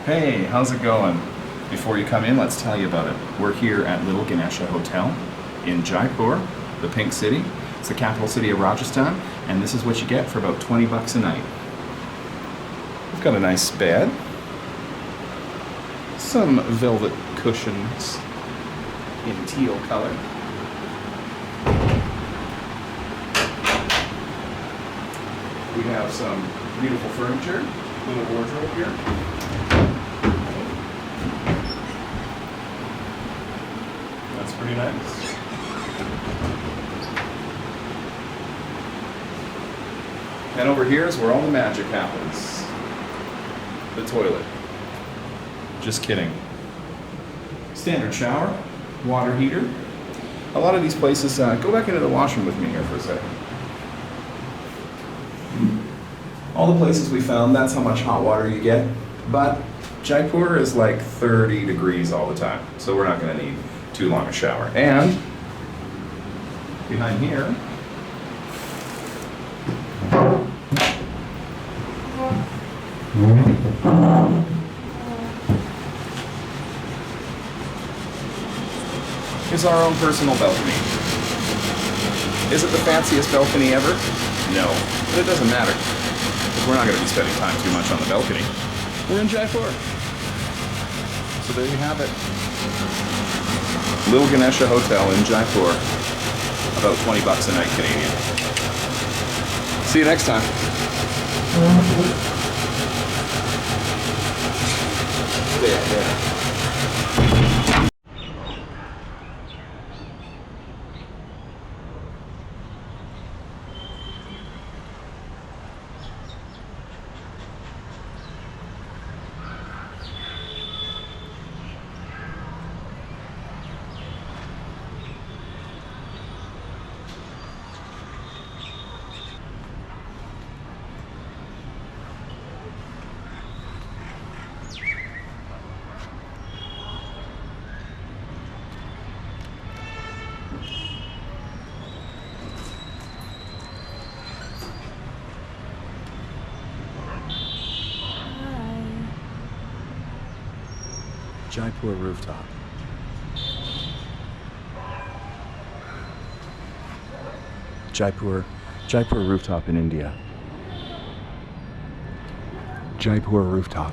Hey, how's it going? Before you come in, let's tell you about it. We're here at Little Ganesha Hotel in Jaipur, the Pink City. It's the capital city of Rajasthan, and this is what you get for about 20 bucks a night. We've got a nice bed, some velvet cushions in teal color. We have some beautiful furniture, little wardrobe here. That's pretty nice. And over here is where all the magic happens. The toilet. Just kidding. Standard shower, water heater. A lot of these places, go back into the washroom with me here for a second. All the places we found, that's how much hot water you get. But Jaipur is like 30 degrees all the time, so we're not going to need too long a shower. And behind here, is our own personal balcony. Is it the fanciest balcony ever? No, but it doesn't matter. We're not going to be spending time too much on the balcony. We're in Jaipur. So there you have it. Little Ganesha Hotel in Jaipur. About 20 bucks a night Canadian. See you next time. There. Jaipur rooftop. Jaipur rooftop in India. Jaipur rooftop.